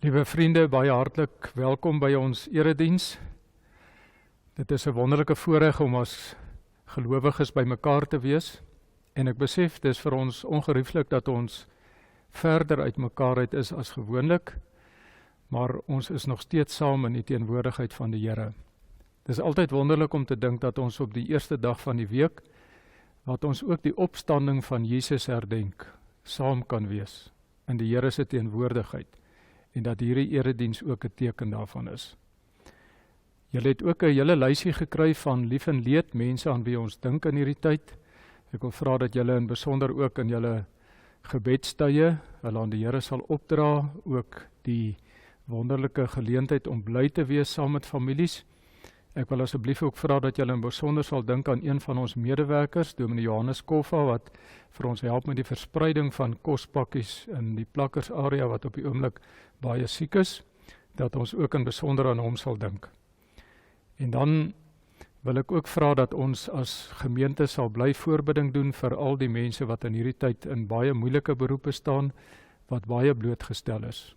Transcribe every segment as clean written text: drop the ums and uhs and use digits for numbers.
Liewe vriende, baie hartlik welkom by ons erediens. Dit is 'n wonderlike voorreg om as gelowiges by mekaar te wees en ek besef dis vir ons ongerieflik dat ons verder uit mekaar uit is as gewoonlik, maar ons is nog steeds saam in die teenwoordigheid van die Here. Dis altyd wonderlik om te dink dat ons op die eerste dag van die week, wat ons ook die opstanding van Jesus herdenk, saam kan wees in die Here se teenwoordigheid. En dat hierdie erediens ook 'n teken daarvan is. Julle het ook 'n hele lysie gekry van lief en leed, mense aan wie ons dink in hierdie tyd. Ek wil vra dat julle in besonder ook in julle gebedstye, hulle aan die Here sal opdra, ook die wonderlike geleentheid om bly te wees saam met families. Ek wil asseblief ook vra dat julle in besonder sal dink aan een van ons medewerkers, Dominee Johannes Koffa, wat vir ons help met die verspreiding van kospakkies in die plakkersarea wat op die oomblik baie siek is, dat ons ook in besonder aan hom sal dink. En dan wil ek ook vra dat ons as gemeente sal bly voorbidding doen vir al die mense wat in hierdie tyd in baie moeilike beroepe staan, wat baie blootgestel is.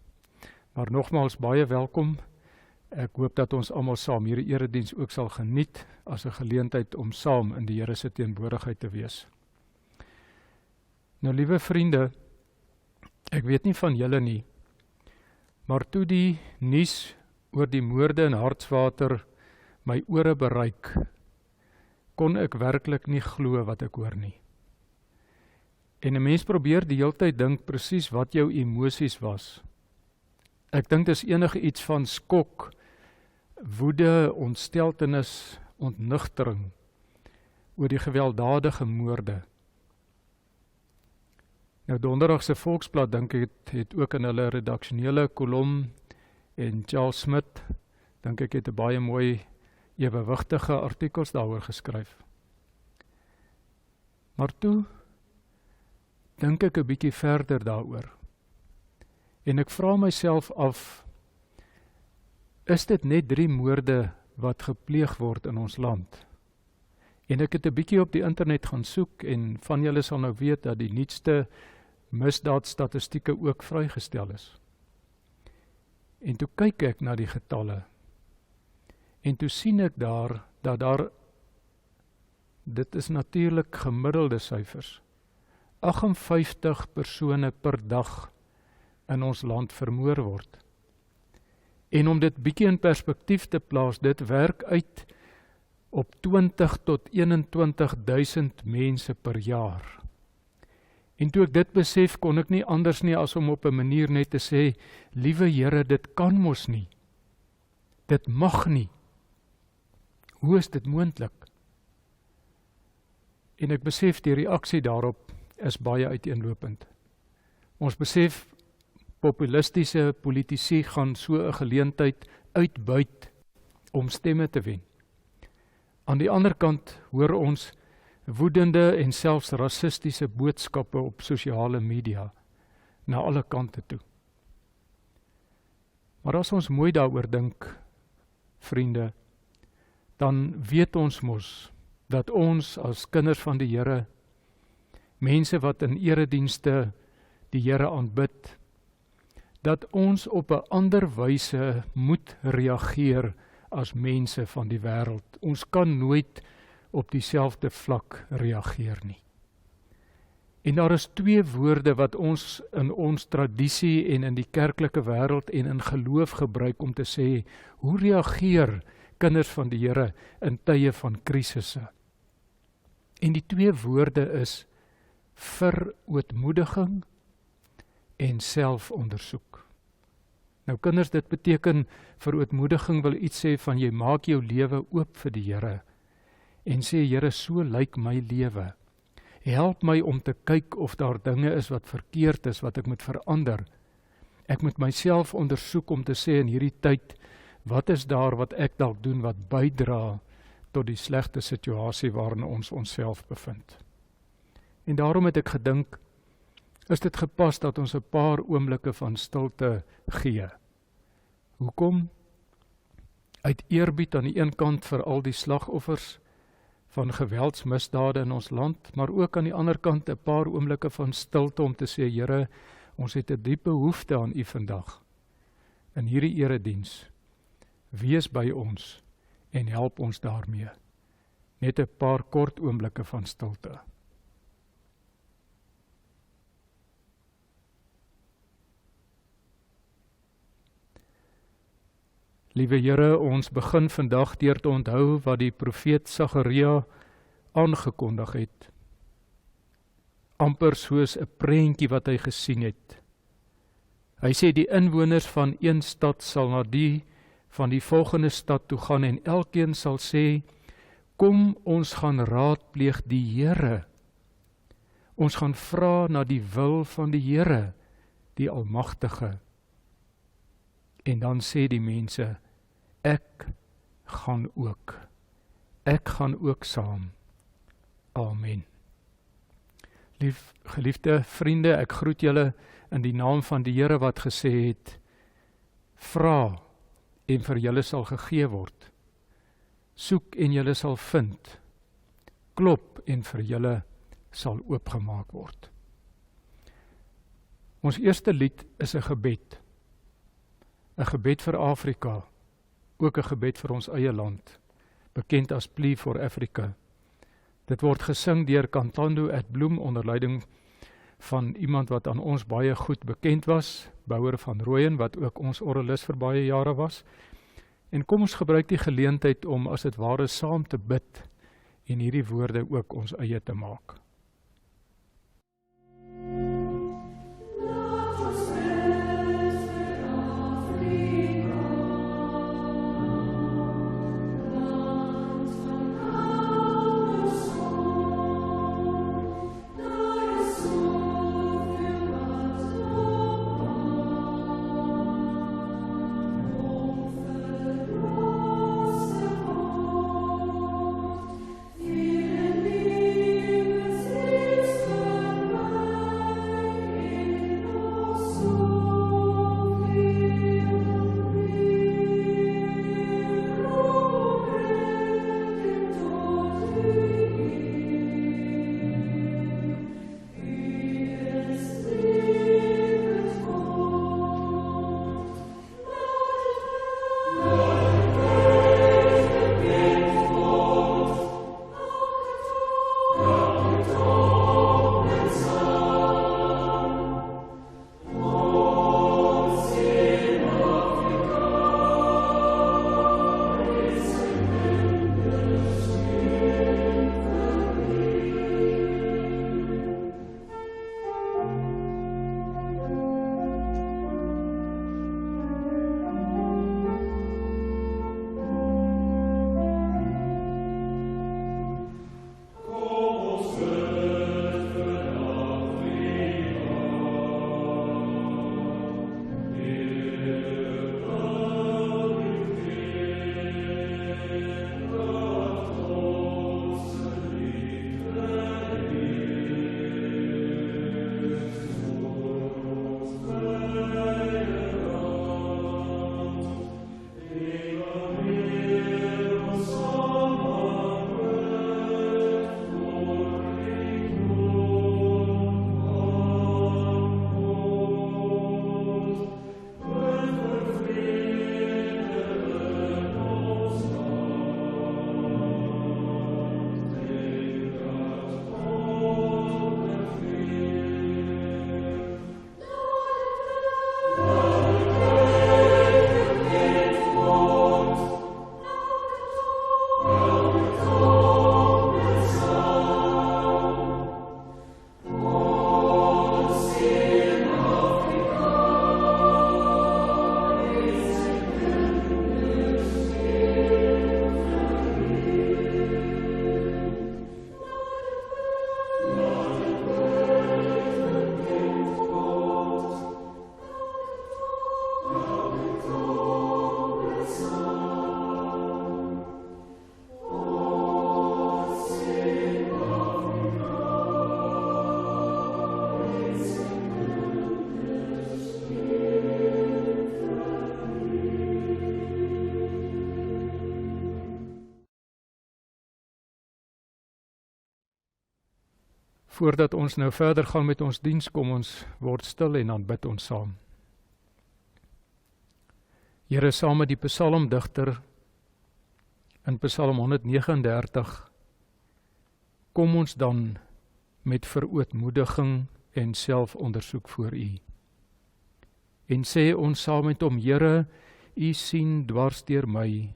Maar nogmaals baie welkom. Ek hoop dat ons almal saam hierdie erediens ook sal geniet as 'n geleentheid om saam in die Here se teenwoordigheid te wees. Nou liewe vriende, ek weet nie van julle nie, maar toe die nuus oor die moorde in Hartswater my ore bereik, kon ek werklik nie glo wat ek hoor nie. En 'n mens probeer die hele tyd dink presies wat jou emosies was. Ek dink dis enige iets van skok, woede, ontsteltenis, ontnugtering oor die gewelddadige moorde. Nou Donderdag se Volksblad dink ek het ook in hulle redaksionele kolom en Charles Smith dink ek het 'n baie mooi ewewigtige artikels daaroor geskryf. Maar toe dink ek 'n bietjie verder daaroor. En ek vra myself af, is dit net 3 moorde wat gepleeg word in ons land? En ek het 'n bietjie op die internet gaan soek en van julle sal nou weet dat die nuutste misdaadstatistieke ook vrygestel is. En toe kyk ek na die getalle en toe sien ek dat dit is natuurlik gemiddelde syfers, 58 persone per dag in ons land vermoor word. En om dit bietjie in perspektief te plaas, dit werk uit op 20 tot 21.000 mense per jaar. En toe ek dit besef, kon ek nie anders nie as om op 'n manier net te sê, liewe Here, dit kan mos nie. Dit mag nie. Hoe is dit moontlik? En ek besef die reaksie daarop is baie uiteenlopend. Ons besef populistiese politici gaan so 'n geleentheid uitbuit om stemme te wen. Aan die ander kant hoor ons woedende en selfs rassistiese boodskappe op sosiale media na alle kante toe. Maar as ons mooi daaroor dink, vriende, dan weet ons mos dat ons as kinders van die Here, mense wat in eredienste die Here aanbid, dat ons op 'n ander wyse moet reageer as mense van die wêreld. Ons kan nooit op dieselfde vlak reageer nie. En daar is 2 woorde wat ons in ons tradisie en in die kerklike wêreld en in geloof gebruik om te sê, hoe reageer kinders van die Here in tye van krisisse? En die 2 woorde is verootmoediging en selfondersoek. Nou kinders, dit beteken verootmoediging wil iets sê van jy maak jou lewe oop vir die Here en sê, Here, so lyk my lewe. Help my om te kyk of daar dinge is wat verkeerd is, wat ek moet verander. Ek moet myself ondersoek om te sê in hierdie tyd, wat is daar wat ek dalk doen wat bydra tot die slegte situasie waarin ons onsself bevind. En daarom het ek gedink, is dit gepas dat ons 'n paar oomblikke van stilte gee. Hoekom? Uit eerbied aan die een kant vir al die slagoffers van geweldsmisdade in ons land, maar ook aan die ander kant 'n paar oomblikke van stilte om te sê, Here, ons het 'n diepe behoefte aan U vandag. in hierdie erediens, wees by ons en help ons daarmee. Net 'n paar kort oomblikke van stilte. Liewe Here, ons begin vandag deur te onthou wat die profeet Sagaria aangekondig het. Amper soos 'n prentjie wat hy gesien het. Hy sê die inwoners van een stad sal na die van die volgende stad toe gaan en elkeen sal sê, kom ons gaan raadpleeg die Here. Ons gaan vra na die wil van die Here, die Almagtige. En dan sê die mense, ek gaan ook. Ek gaan ook saam. Amen. Geliefde vriende, ek groet julle in die naam van die Here wat gesê het, vra en vir julle sal gegee word. Soek en julle sal vind. Klop en vir julle sal oopgemaak word. Ons eerste lied is 'n gebed. 'n gebed vir Afrika, ook 'n gebed vir ons eie land, bekend as Plea for Africa. Dit word gesing deur Cantando at Bloem onder leiding van iemand wat aan ons baie goed bekend was, Bouwer van Rooyen, wat ook ons orgelis vir baie jare was. En kom ons gebruik die geleentheid om as dit ware saam te bid en hierdie woorde ook ons eie te maak. Voordat ons nou verder gaan met ons diens, kom ons word stil en dan bid ons saam. Here, saam met die psalmdigter in Psalm 139, kom ons dan met verootmoediging en selfondersoek voor U. En sê ons saam met hom, Here, U sien dwars deur my,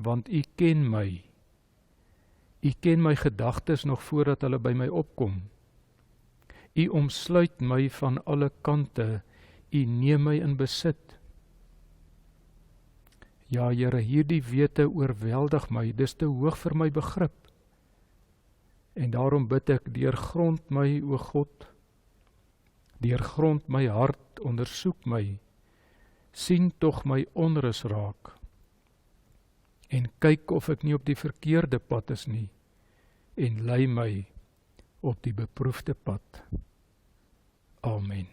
want U ken my. U ken my gedagtes nog voordat hulle by my opkom. U omsluit my van alle kante, U neem my in besit. Ja, Here, hierdie wete oorweldig my, dis te hoog vir my begrip. En daarom bid ek, deurgrond my, o God, deurgrond my hart, ondersoek my, sien tog my onrus raak, en kyk of ek nie op die verkeerde pad is nie, en lei my op die beproefde pad. Amen.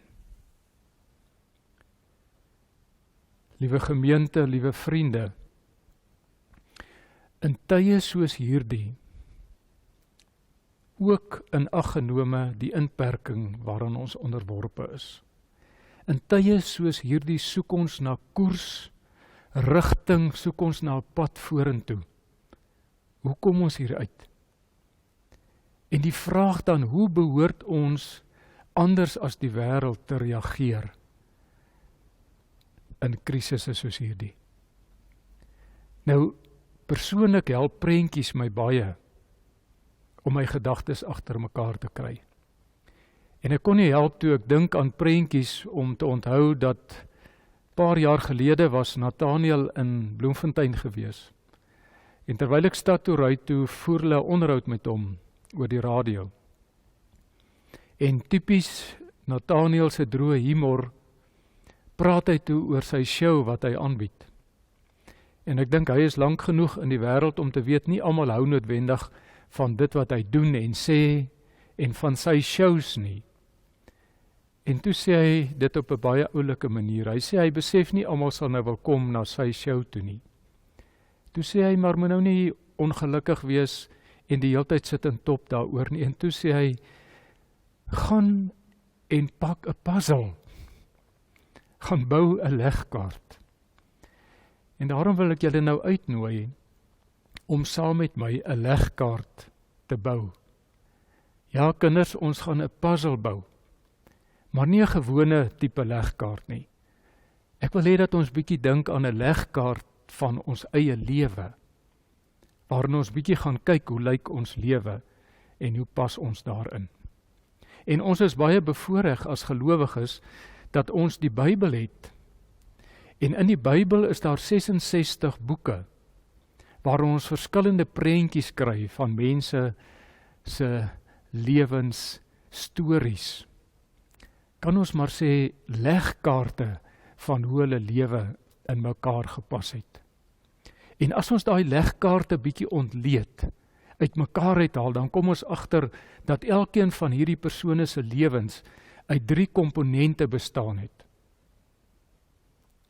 Liewe gemeente, liewe vriende, in tye soos hierdie, ook in ag genome die inperking waaraan ons onderworpe is. In tye soos hierdie soek ons na koers, rigting, soek ons na 'n pad vorentoe. Hoe kom ons hieruit? En die vraag dan, hoe behoort ons anders as die wêreld te reageer in krisisse soos hierdie? Nou, persoonlik help prentjies my baie om my gedagtes agter mekaar te kry. En ek kon nie help toe ek dink aan prentjies om te onthou dat paar jaar gelede was Nathaniel in Bloemfontein gewees. En terwyl ek stad toe ry toe, voer hulle 'n onderhoud met hom oor die radio. En tipies Nathaniel se droë humor, praat hy toe oor sy show wat hy aanbied. En ek dink hy is lank genoeg in die wêreld om te weet, nie almal hou noodwendig van dit wat hy doen en sê, en van sy shows nie. En toe sê hy dit op 'n baie oulike manier. Hy sê hy besef nie almal sal nou wil kom na sy show toe nie. Toe sê hy, maar moet nou nie ongelukkig wees en die hele tyd sit in top daaroor nie. En toe sê hy, gaan en pak 'n puzzle. Gaan bou 'n legkaart. En daarom wil ek julle nou uitnooi om saam met my 'n legkaart te bou. Ja, kinders, ons gaan 'n puzzle bou. Maar nie 'n gewone tipe legkaart nie. Ek wil hê dat ons bietjie dink aan 'n legkaart van ons eie lewe, waarin ons bietjie gaan kyk hoe lyk ons lewe en hoe pas ons daarin. En ons is baie bevoorreg as gelowiges dat ons die Bybel het. En in die Bybel is daar 66 boeke waar ons verskillende prentjies kry van mense se lewensstories. Kan ons maar sê legkaarte van hoe hulle lewe in mekaar gepas het. En as ons daai legkaarte bietjie ontleed, uit mekaar uithaal, dan kom ons agter dat elkeen van hierdie persone se lewens uit 3 komponente bestaan het.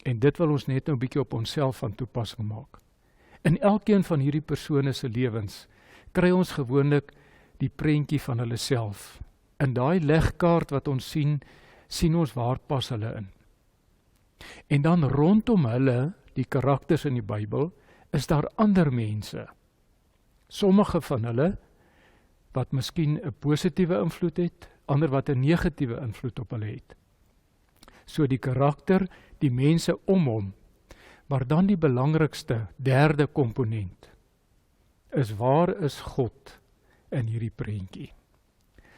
En dit wil ons net nou bietjie op onsself van toepassing maak. In elkeen van hierdie persone se lewens kry ons gewoonlik die prentjie van hulle self. In daai legkaart wat ons sien ons waar pas hulle in. En dan rondom hulle, die karakters in die Bybel, is daar ander mense. Sommige van hulle wat miskien 'n positiewe invloed het, ander wat 'n negatiewe invloed op hulle het. So die karakter, die mense om hom, maar dan die belangrikste, derde komponent, is waar is God in hierdie prentjie.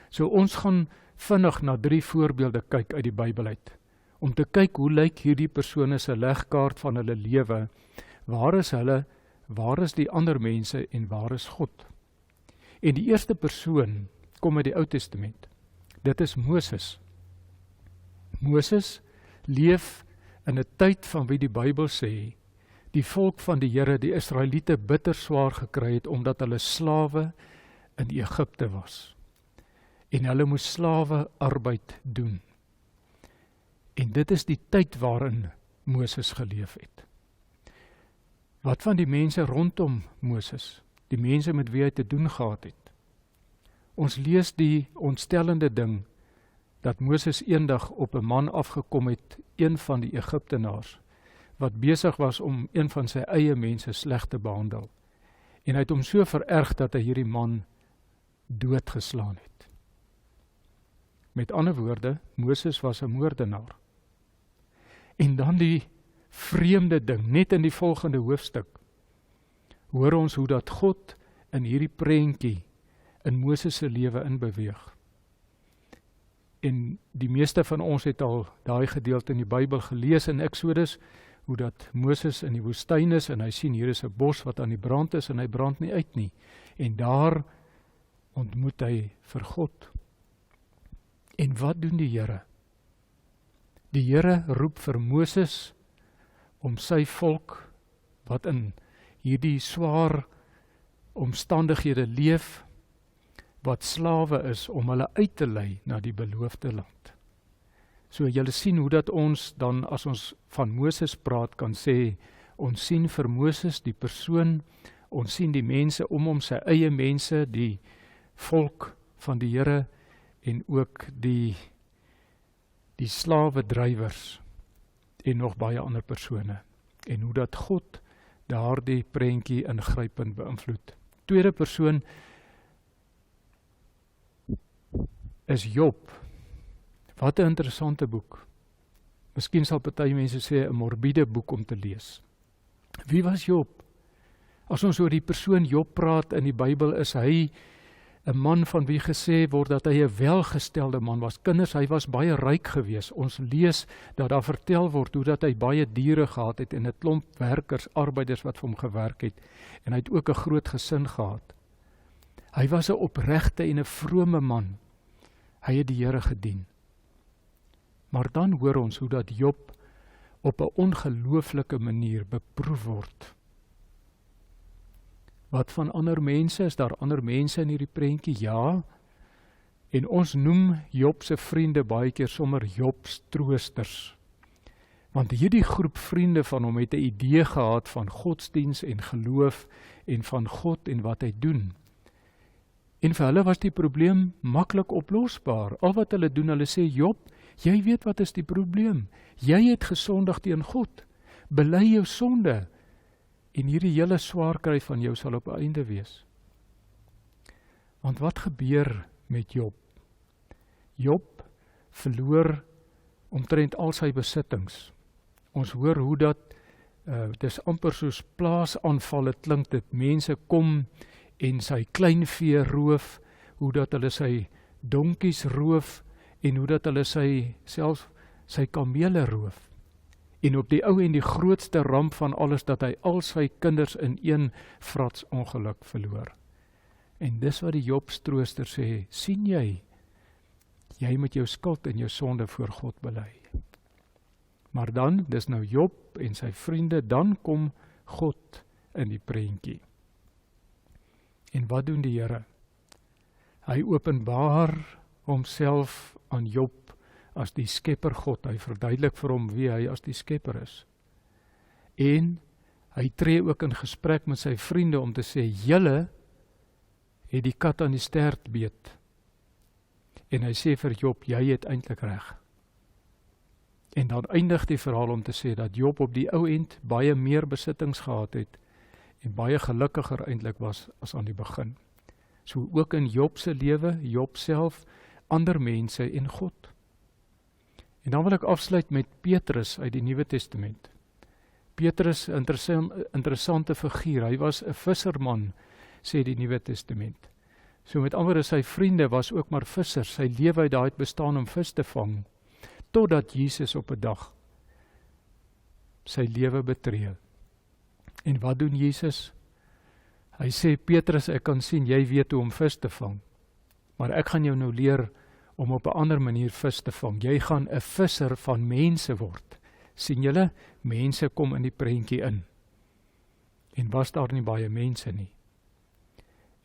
So ons gaan vinnig na 3 voorbeelde kyk uit die Bybel uit, om te kyk hoe lyk hierdie persone se legkaart van hulle lewe, waar is hulle, waar is die ander mense en waar is God. En die eerste persoon kom uit die Ou Testament, dit is Moses. Moses leef in 'n tyd van wie die Bybel sê, die volk van die Here, die Israeliete, bitter swaar gekry het, omdat hulle slawe in Egipte was. En hulle moes slawe arbeid doen. En dit is die tyd waarin Moses geleef het. Wat van die mense rondom Moses, die mense met wie hy te doen gehad het? Ons lees die ontstellende ding, dat Moses eendag op 'n man afgekom het, een van die Egiptenaars, wat besig was om een van sy eie mense sleg te behandel. En hy het hom so vererg dat hy hierdie man doodgeslaan het. Met ander woorde, Moses was 'n moordenaar. En dan die vreemde ding, net in die volgende hoofstuk, hoor ons hoe dat God in hierdie prentjie in Moses se lewe inbeweeg. En die meeste van ons het al daai gedeelte in die Bybel gelees in Exodus, hoe dat Moses in die woestyn is en hy sien hier is 'n bos wat aan die brand is en hy brand nie uit nie. En daar ontmoet hy vir God. En wat doen die Here? Die Here roep vir Moses om sy volk wat in hierdie swaar omstandighede leef, wat slawe is, om hulle uit te lei na die beloofde land. So julle sien hoe dat ons dan, as ons van Moses praat, kan sê, ons sien vir Moses die persoon, ons sien die mense om hom, sy eie mense, die volk van die Here, en ook die slawe drywers, en nog baie ander persone, en hoe dat God daardie prentjie ingrypend beïnvloed. Tweede persoon is Job. Wat 'n interessante boek. Miskien sal party mense sê 'n morbiede boek om te lees. Wie was Job? As ons oor die persoon Job praat in die Bybel, is hy 'n man van wie gesê word dat hy 'n welgestelde man was. Kinders, hy was baie ryk geweest. Ons lees dat daar vertel word hoe dat hy baie diere gehad het en 'n klomp werkers, arbeiders wat vir hom gewerk het. En hy het ook 'n groot gesin gehad. Hy was 'n opregte en 'n vrome man. Hy het die Here gedien. Maar dan hoor ons hoe dat Job op 'n ongelooflike manier beproef word. Wat van ander mense? Is daar ander mense in hierdie prentjie? Ja. En ons noem Job se vriende baie keer sommer Jobs troosters. Want hierdie groep vriende van hom het 'n idee gehad van godsdiens en geloof en van God en wat hy doen. En vir hulle was die probleem maklik oplosbaar. Al wat hulle doen, hulle sê, Job, jy weet wat is die probleem. Jy het gesondig teen God. Bely jou sonde. En hierdie hele swaar kry van jou sal op 'n einde wees. Want wat gebeur met Job? Job verloor omtrent al sy besittings. Ons hoor hoe dat, dit is amper soos plaasaanvalle klink dit, mense kom en sy kleinvee roof, hoe dat hulle sy donkies roof, en hoe dat hulle selfs sy kamele roof. En op die ou en die grootste ramp van alles, dat hy al sy kinders in een vratsongeluk verloor. En dis wat die Jobs trooster sê, sien jy moet jou skuld en jou sonde voor God bely. Maar dan, dis nou Job en sy vriende, dan kom God in die prentjie. En wat doen die Here? Hy openbaar homself aan Job as die skepper God. Hy verduidelik vir hom wie hy as die skepper is. En hy tree ook in gesprek met sy vriende om te sê, julle het die kat aan die stert beet. En hy sê vir Job, jy het eintlik reg. En dan eindig die verhaal om te sê dat Job op die ou end baie meer besittings gehad het en baie gelukkiger eintlik was as aan die begin. So ook in Job se lewe, Job self, ander mense en God. En dan wil ek afsluit met Petrus uit die Nuwe Testament. Petrus, interessante figuur, hy was 'n visserman, sê die Nuwe Testament. So met ander sy vriende was ook maar vissers, sy lewe uit daai het bestaan om vis te vang, totdat Jesus op 'n dag sy lewe betree. En wat doen Jesus? Hy sê, Petrus, ek kan sien, jy weet hoe om vis te vang, maar ek gaan jou nou leer om op 'n ander manier vis te vang. Jy gaan 'n visser van mense word. Sien julle, mense kom in die prentjie in. En was daar nie baie mense nie.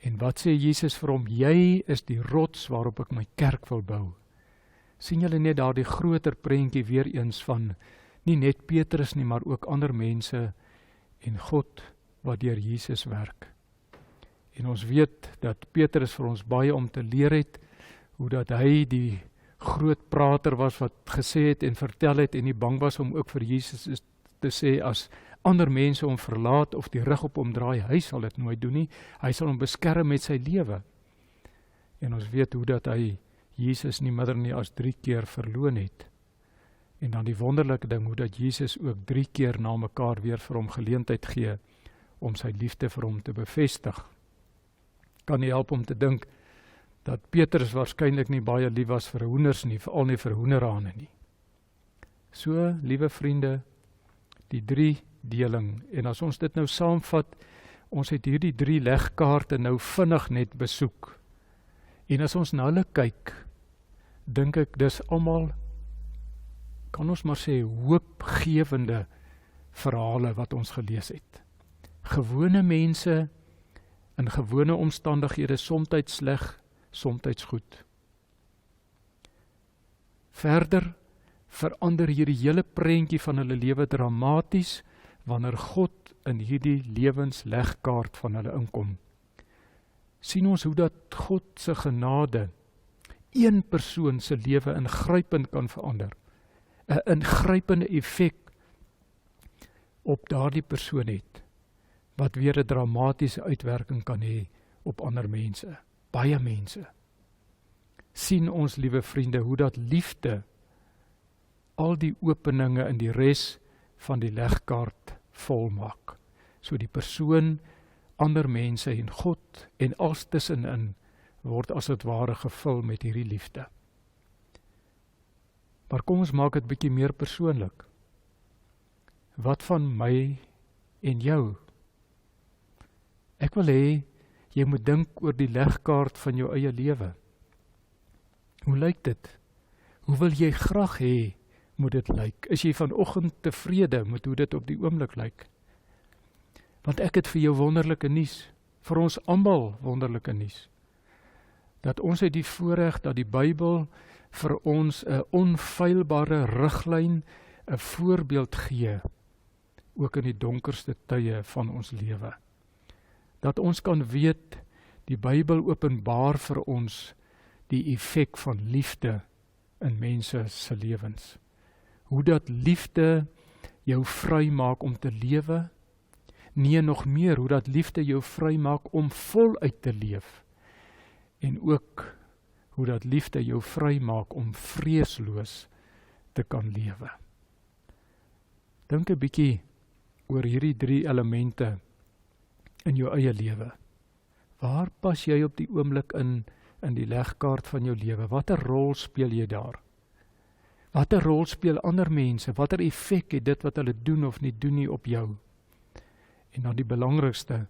En wat sê Jesus vir hom? Jy is die rots waarop ek my kerk wil bou. Sien julle net daar die groter prentjie weer eens van, nie net Petrus nie, maar ook ander mense en God wat deur Jesus werk. En ons weet dat Petrus vir ons baie om te leer het, hoe dat hy die groot prater was wat gesê het en vertel het en nie bang was om ook vir Jesus te sê, as ander mense hom verlaat of die rug op hom draai, hy sal dit nooit doen nie. Hy sal hom beskerm met sy lewe. En ons weet hoe dat hy Jesus nie minder nie as 3 keer verloon het. En dan die wonderlike ding, hoe dat Jesus ook 3 keer na mekaar weer vir hom geleentheid gee, om sy liefde vir hom te bevestig. Kan nie help om te dink, dat Petrus waarskynlik nie baie lief was vir hoenders nie, veral nie vir hoenderhane nie. So, liewe vriende, die 3 deling, en as ons dit nou saamvat, ons het hierdie 3 legkaarte nou vinnig net besoek. En as ons na hulle kyk, dink ek dis almal, kan ons maar sê, hoopgewende verhale wat ons gelees het. Gewone mense in gewone omstandighede, somtyds sleg, somtyds goed. Verder verander hierdie hele prentjie van hulle lewe dramaties, wanneer God in hierdie lewenslegkaart van hulle inkom. Sien ons hoe dat God se genade een persoon se lewe ingrypend kan verander. 'n ingrypende effek op daardie persoon het, wat weer 'n dramatiese uitwerking kan hê op ander mense, baie mense. Sien ons, liewe vriende, hoe dat liefde al die openinge in die res van die legkaart volmaak. So die persoon, ander mense en God en alles tussenin word as het ware gevul met hierdie liefde. Maar kom ons maak dit bietjie meer persoonlik. Wat van my en jou? Ek wil hê, jy moet dink oor die legkaart van jou eie lewe. Hoe lyk dit? Hoe wil jy graag hê, moet dit lyk? Is jy vanoggend tevrede met hoe dit op die oomblik lyk? Want ek het vir jou wonderlike nuus, vir ons almal wonderlike nuus, dat ons het die voorreg dat die Bybel vir ons 'n onfeilbare riglyn, 'n voorbeeld gee, ook in die donkerste tye van ons lewe. Dat ons kan weet, die Bybel openbaar vir ons die effek van liefde in mense se lewens. Hoe dat liefde jou vry maak om te lewe, nee, nog meer, hoe dat liefde jou vry maak om voluit te leef, en ook hoe dat liefde jou vry maak om vreesloos te kan lewe. Dink 'n bietjie oor hierdie 3 elemente in jou eie lewe. Waar pas jy op die oomblik in die legkaart van jou lewe? Watter rol speel jy daar? Watter rol speel ander mense? Watter effek het dit wat hulle doen of nie doen nie op jou? En dan die belangrikste,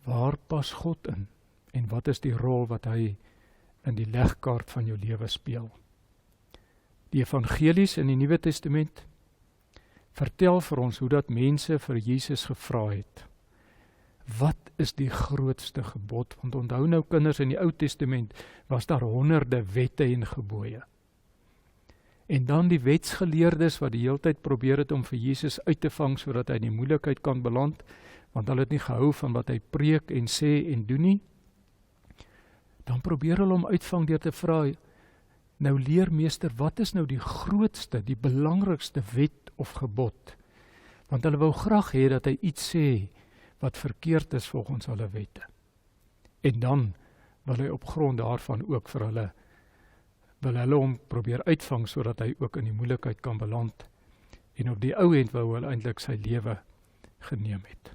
waar pas God in? En wat is die rol wat hy in die legkaart van jou lewe speel? Die evangelies in die Nuwe Testament vertel vir ons hoe dat mense vir Jesus gevra het. Wat is die grootste gebod? Want onthou nou, kinders, in die Ou Testament was daar honderde wette en gebooie. En dan die wetsgeleerdes wat die hele tyd probeer het om vir Jesus uit te vang, sodat hy in die moeilikheid kan beland, want hulle het nie gehou van wat hy preek en sê en doen nie. Dan probeer hulle hom uitvang deur te vra, nou leermeester, wat is nou die grootste, die belangrikste wet of gebod? Want hulle wou graag hê dat hy iets sê wat verkeerd is volgens hulle wette. En dan wil hy op grond daarvan ook vir hulle, wil hulle hom probeer uitvang, sodat hy ook in die moeilikheid kan beland. En op die ou end wou hy eintlik sy lewe geneem het.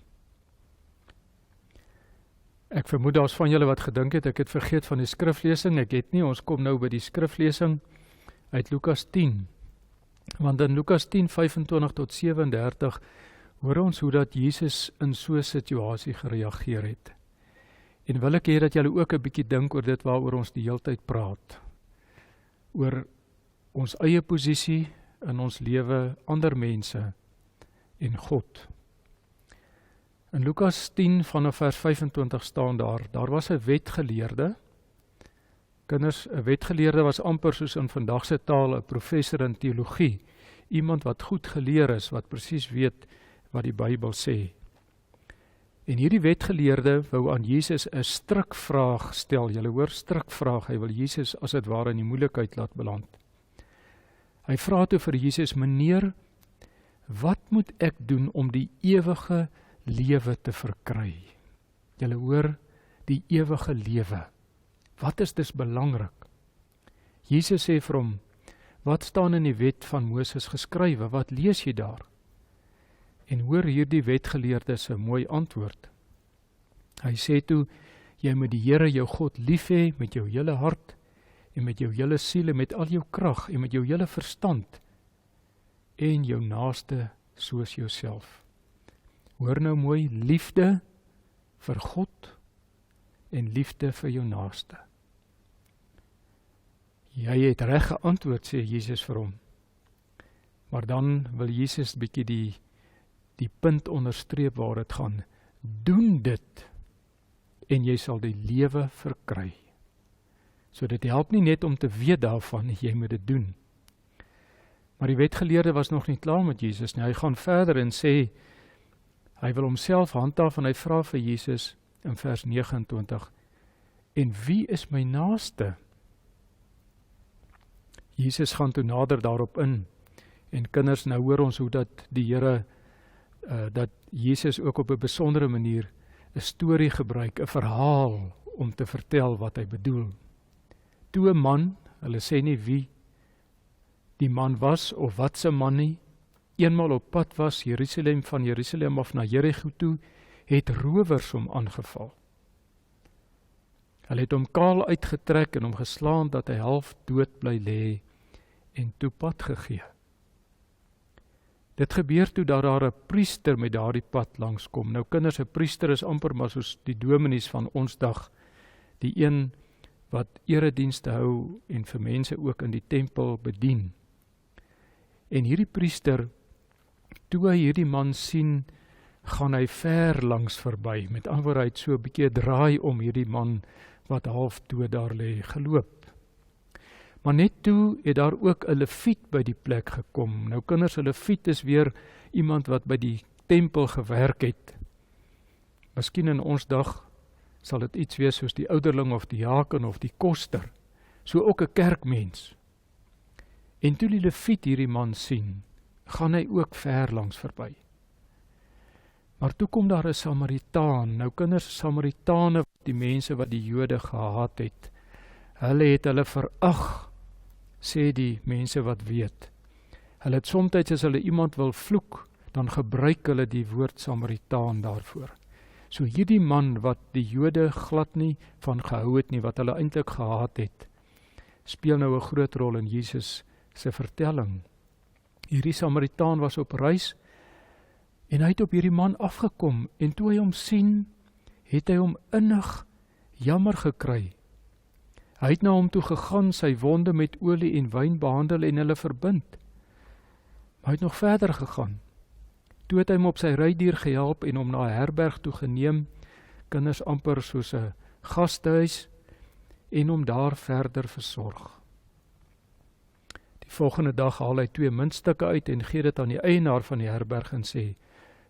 Ek vermoed daar's van julle wat gedink het, ek het vergeet van die skriflesing, ek het nie, ons kom nou by die skriflesing uit Lukas 10. Want in Lukas 10, 25 tot 37, hoor ons hoe dat Jesus in so 'n situasie gereageer het. En wil ek hê dat julle ook 'n bietjie dink oor dit waaroor ons die hele tyd praat. Oor ons eie posisie in ons lewe, ander mense en God. In Lukas 10 vanaf vers 25 staan daar was 'n wetgeleerde. Kinders, 'n wetgeleerde was amper soos in vandag se taal 'n professor in teologie, iemand wat goed geleer is, wat presies weet wat die Bybel sê. En hierdie wetgeleerde wou aan Jesus 'n strikvraag stel. Julle hoor, strikvraag. Hy wil Jesus as dit ware in die moeilikheid laat beland. Hy vra toe vir Jesus: "Meneer, wat moet ek doen om die ewige lewe te verkry? Julle hoor, die ewige lewe. Wat is dus belangrik? Jesus sê vir hom, wat staan in die wet van Moses geskrywe? Wat lees jy daar? En hoor hierdie wetgeleerde se mooi antwoord. Hy sê toe, jy moet die Here jou God lief hê met jou hele hart, en met jou hele siel, en met al jou krag, en met jou hele verstand, en jou naaste soos jouself. Hoor nou mooi, liefde vir God, en liefde vir jou naaste. Jy het reg geantwoord, sê Jesus vir hom. Maar dan wil Jesus bietjie die punt onderstreep waar dit gaan. Doen dit, en jy sal die lewe verkry. So dit help nie net om te weet daarvan, jy moet dit doen. Maar die wetgeleerde was nog nie klaar met Jesus nie. Hy gaan verder en sê, hy wil homself handhaaf en hy vra vir Jesus in vers 29, en wie is my naaste? Jesus gaan toe nader daarop in, en kinders, nou hoor ons hoe dat die Here, dat Jesus ook op 'n besondere manier 'n storie gebruik, 'n verhaal om te vertel wat hy bedoel. Toe 'n man, hulle sê nie wie die man was of wat se man nie, eenmaal op pad was van Jerusalem af na Jerigo toe, het rowers hom aangeval. Hulle het hom kaal uitgetrek en hom geslaan dat hy half dood bly lê en toe pad gegee. Dit gebeur toe dat daar 'n priester met daardie pad langskom. Nou kinders, 'n priester is amper maar soos die dominees van ons dag, die een wat eredienste hou en vir mense ook in die tempel bedien. En hierdie priester, toe hy hierdie man sien, gaan hy ver langs verby. Met ander woorde, hy het so 'n bietjie draai om hierdie man wat half dood daar lê geloop. Maar net toe het daar ook 'n leviet by die plek gekom. Nou kinders, 'n leviet is weer iemand wat by die tempel gewerk het. Miskien in ons dag sal dit iets wees soos die ouderling of die diaken of die koster. So ook 'n kerkmens. En toe die leviet hierdie man sien, gaan hy ook ver langs verby. Maar toe kom daar 'n Samaritaan. Nou kinders, Samaritane, die mense wat die Jode gehaat het, hulle het hulle verag, sê die mense wat weet. Hulle het soms as hulle iemand wil vloek, dan gebruik hulle die woord Samaritaan daarvoor. So hierdie man wat die Jode glad nie van gehou het nie, wat hulle eintlik gehaat het, speel nou 'n groot rol in Jesus se vertelling. Hierdie Samaritaan was op reis, en hy het op hierdie man afgekom, en toe hy hom sien, het hy hom innig jammer gekry. Hy het na hom toe gegaan, sy wonde met olie en wyn behandel en hulle verbind. Maar hy het nog verder gegaan. Toe het hy hom op sy rydier gehelp en hom na 'n herberg toe geneem, kinders amper soos 'n gastehuis, en hom daar verder versorg. Die volgende dag haal hy 2 muntstukke uit en gee dit aan die eienaar van die herberg en sê,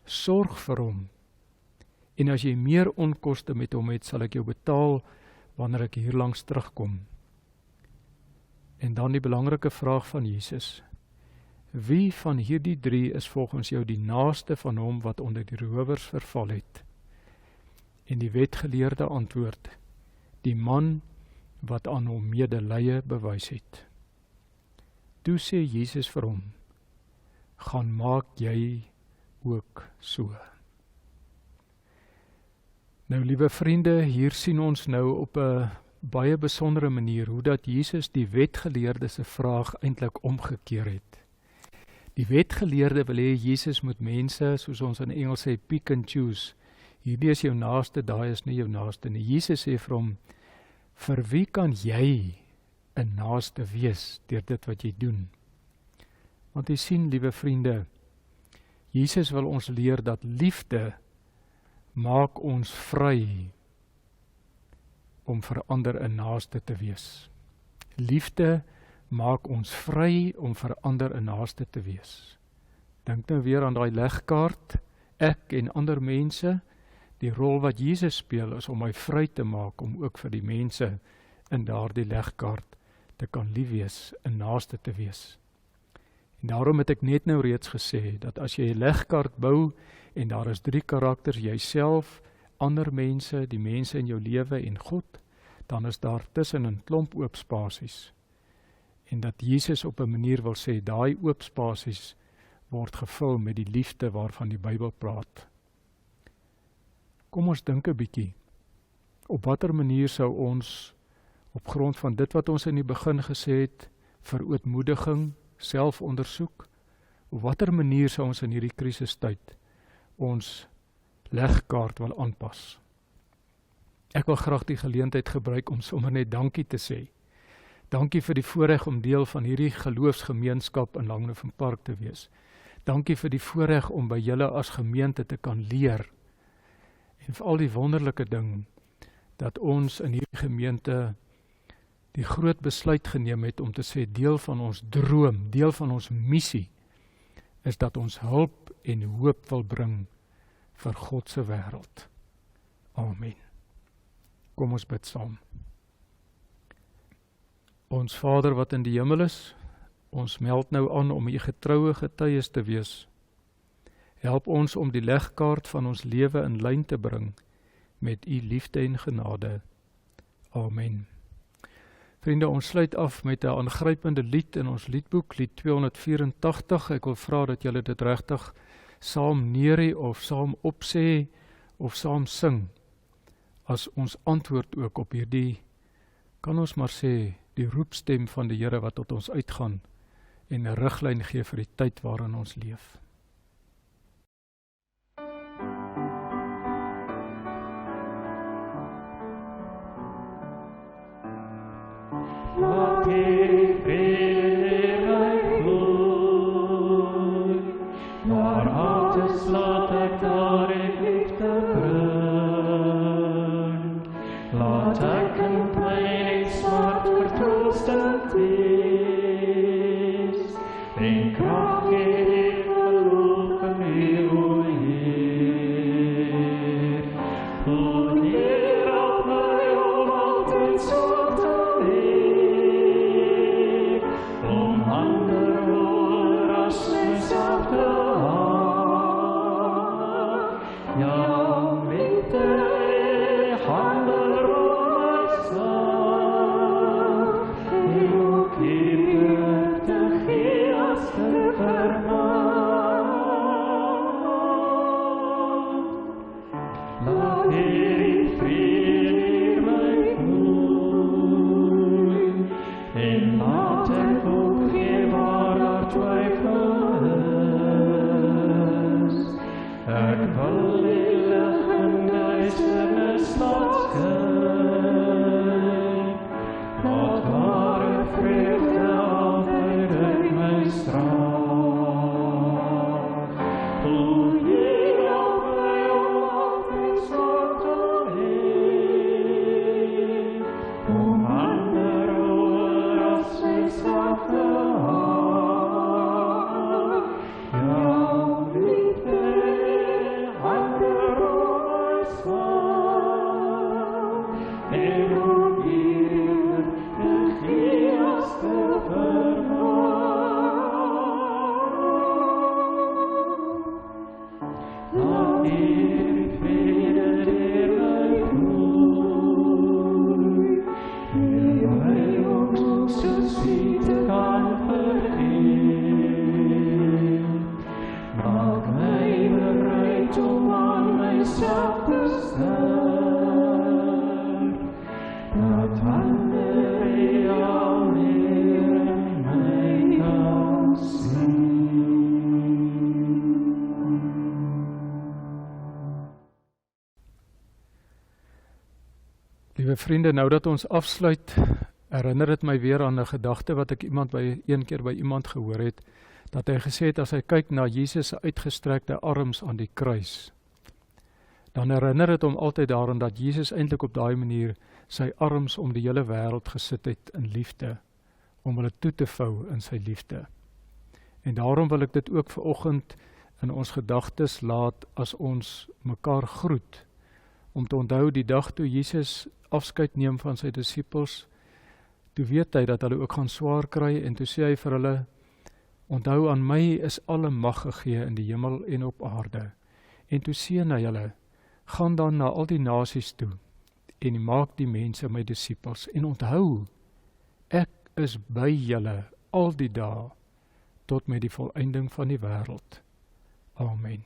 sorg vir hom, en as jy meer onkoste met hom het, sal ek jou betaal wanneer ek hier langs terugkom. En dan die belangrike vraag van Jesus, wie van hierdie 3 is volgens jou die naaste van hom wat onder die rowers verval het? En die wetgeleerde antwoord, die man wat aan hom medelee bewys het. Toe sê Jesus vir hom, gaan maak jy ook so. Nou liewe vriende, hier sien ons nou op 'n baie besondere manier hoe dat Jesus die wetgeleerde se vraag eintlik omgekeer het. Die wetgeleerde wil hê Jesus moet mense, soos ons in Engels sê, pick and choose. Hierdie is jou naaste, daai is nie jou naaste nie. Jesus sê vir hom, vir wie kan jy 'n naaste wees deur dit wat jy doen? Want jy sien, liewe vriende, Jesus wil ons leer dat liefde maak ons vry om vir ander 'n naaste te wees. Liefde maak ons vry om vir ander 'n naaste te wees. Dink nou weer aan daai legkaart, ek en ander mense, die rol wat Jesus speel is om my vry te maak om ook vir die mense in daardie legkaart te kan lief wees, 'n naaste te wees. En daarom het ek net nou reeds gesê, dat as jy 'n legkaart bou, en daar is 3 karakters, jouself, ander mense, die mense in jou lewe en God, dan is daar tussen 'n klomp oop spasies. En dat Jesus op 'n manier wil sê, daai oop spasies word gevul met die liefde waarvan die Bybel praat. Kom ons dink 'n bietjie, op watter manier sou ons, op grond van dit wat ons in die begin gesê het, vir ootmoediging, selfondersoek, op watter manier sou ons in hierdie krisistyd ons legkaart wil aanpas. Ek wil graag die geleentheid gebruik om sommer net dankie te sê. Dankie vir die voorreg om deel van hierdie geloofsgemeenskap in Langevenpark te wees. Dankie vir die voorreg om by julle as gemeente te kan leer. En vir al die wonderlike ding, dat ons in hierdie gemeente die groot besluit geneem het om te sê, deel van ons droom, deel van ons missie, is dat ons hulp en hoop wil bring vir God se wêreld. Amen. Kom ons bid saam. Ons Vader wat in die hemel is, ons meld nou aan om u getroue getuies te wees. Help ons om die legkaart van ons lewe in lyn te bring met u liefde en genade. Amen. Vriende, ons sluit af met 'n aangrypende lied in ons liedboek, lied 284. Ek wil vra dat julle dit regtig saam neerie of saam opsê of saam sing as ons antwoord ook op hierdie, kan ons maar sê, die roepstem van die Here wat tot ons uitgaan en 'n riglyn gee vir die tyd waarin ons leef. Laat die vrede my vloei, waar hartes laat ek daar in liefde bring. Laat ek in pyn en smart vertroostend wees, en krag gee die geloof in u, o Heer. O Heer, help my om altyd so te leef, om ander hoor as myself te haal. Ja, met die hande om myself, en ook hier te gee as te vermaak. Laat die vrede my vloei, en laat ek ook gee waar daar twyfel is. Ek wil die lig in duisternis laat skyn, laat ware vreugde altyd uit my straal. O Heer, help my om altyd so te leef, om ander hoor as myself te haal. Ja, liefde, ander hoor myself, en om hier te gee as te vermaak. Laat die vrede deur my vloei, leer my om soos u te kan vergeef. Maak my bereid om aan myself te sterf, dat ander al meer in my kan sien. Liewe vriende, nou dat ons afsluit, herinner dit my weer aan 'n gedagte wat ek een keer by iemand gehoor het, dat hy gesê het, as hy kyk na Jesus se uitgestrekte arms aan die kruis, dan herinner dit hom altyd daaraan dat Jesus eintlik op daai manier sy arms om die hele wêreld gesit het in liefde, om hulle toe te vou in sy liefde. En daarom wil ek dit ook vanoggend in ons gedagtes laat as ons mekaar groet, om te onthou die dag toe Jesus afskeid neem van sy disippels, toe weet hy dat hulle ook gaan swaar kry, en toe sê hy vir hulle, Onthou, aan my is alle mag gegee in die hemel en op aarde. En toe seën hy hulle, gaan dan na al die nasies toe, en maak die mense my disippels. En onthou, ek is by julle al die dae, tot met die volëinding van die wêreld. Amen.